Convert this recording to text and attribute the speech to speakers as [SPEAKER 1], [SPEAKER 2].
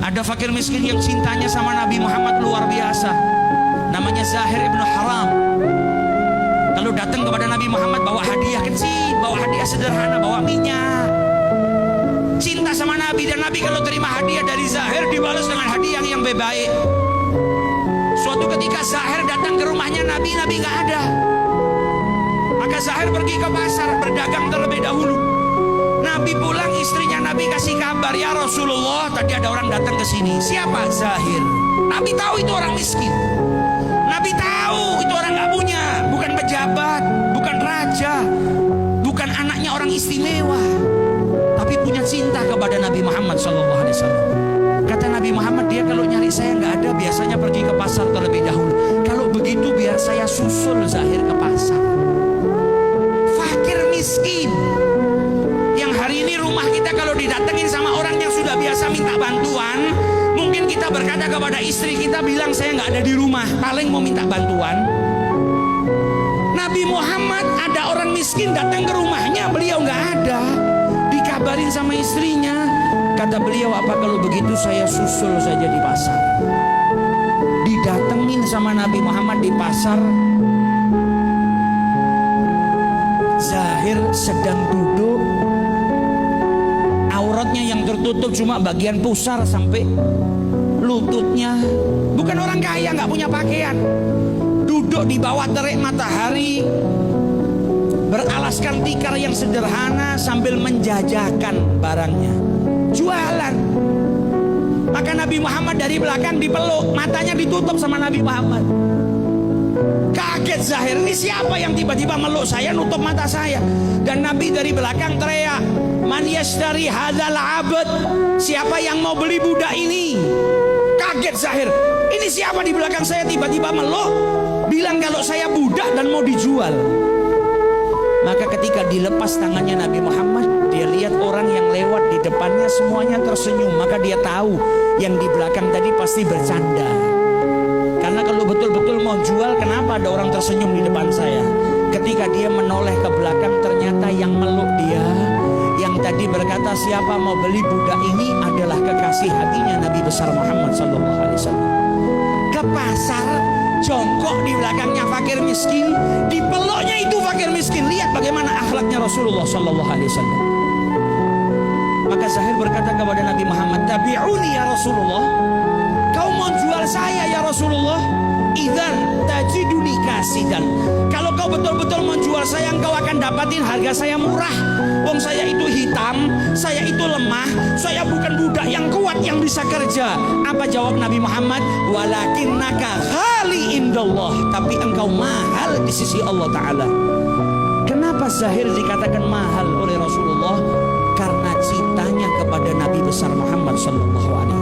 [SPEAKER 1] Ada fakir miskin yang cintanya sama Nabi Muhammad luar biasa. Namanya Zahir ibnu Haram. Kalau datang kepada Nabi Muhammad bawa hadiah kecil, bawa hadiah sederhana, bawa minyak. Cinta sama Nabi, dan Nabi kalau terima hadiah dari Zahir dibalas dengan hadiah yang baik. Suatu ketika Zahir datang ke rumahnya Nabi nggak ada. Maka Zahir pergi ke pasar berdagang terlebih dahulu. Nabi pulang, istrinya Nabi kasih kabar, ya Rasulullah, tadi ada orang datang ke sini. Siapa? Zahir. Nabi tahu itu orang miskin. Nabi tahu itu orang nggak punya, bukan pejabat, bukan raja, bukan anaknya orang istimewa, tapi punya cinta kepada Nabi Muhammad SAW. Kata Nabi Muhammad, dia kalau nyari saya nggak ada, biasanya pergi ke pasar terlebih dahulu. Kalau begitu biar saya susul Zahir ke pasar. Fakir miskin. Yang hari ini rumah kita kalau didatengin sama orang yang sudah biasa minta bantuan, mungkin kita berkata kepada istri kita, bilang saya nggak ada di rumah, paling mau minta bantuan. Nabi Muhammad ada orang miskin datang ke rumahnya, beliau nggak ada. Dikabarin sama istrinya, kata beliau, apa kalau begitu saya susul saja di pasar. Didatengin sama Nabi Muhammad di pasar. Zahir sedang duduk, auratnya yang tertutup cuma bagian pusar sampai lututnya. Bukan orang kaya, nggak punya pakaian. Duduk di bawah terik matahari, beralaskan tikar yang sederhana sambil menjajakan barangnya, jualan. Maka Nabi Muhammad dari belakang dipeluk, matanya ditutup sama Nabi Muhammad. Kaget Zahir, ini siapa yang tiba-tiba meluk saya, nutup mata saya. Dan Nabi dari belakang teriak, man yashtari hadzal abd, siapa yang mau beli budak ini? Kaget Zahir, ini siapa di belakang saya tiba-tiba meluk, bilang kalau saya budak dan mau dijual. Maka ketika dilepas tangannya Nabi Muhammad, dia lihat orang yang lewat di depannya semuanya tersenyum. Maka dia tahu yang di belakang tadi pasti bercanda. Karena kalau betul-betul mau jual, kenapa ada orang tersenyum di depan saya? Ketika dia menoleh ke belakang, ternyata yang meluk dia, yang tadi berkata siapa mau beli budak ini, adalah kekasih hatinya Nabi besar Muhammad SAW. Ke pasar, jongkok di belakangnya fakir miskin, dipeluknya itu fakir miskin. Lihat bagaimana akhlaknya Rasulullah SAW. Maka Zahir berkata kepada Nabi Muhammad, tabi'uni ya Rasulullah, kau mau jual saya ya Rasulullah? Idzan tajiduni kasidan. Kalau kau betul-betul menjual saya, engkau akan dapatin harga saya murah. Wong saya itu hitam, saya itu lemah, saya bukan budak yang kuat yang bisa kerja. Apa jawab Nabi Muhammad? Walakinnaka ghali indallah, tapi engkau mahal di sisi Allah Ta'ala. Kenapa Zahir dikatakan mahal oleh Rasulullah? Karena cintanya kepada Nabi besar Muhammad SAW.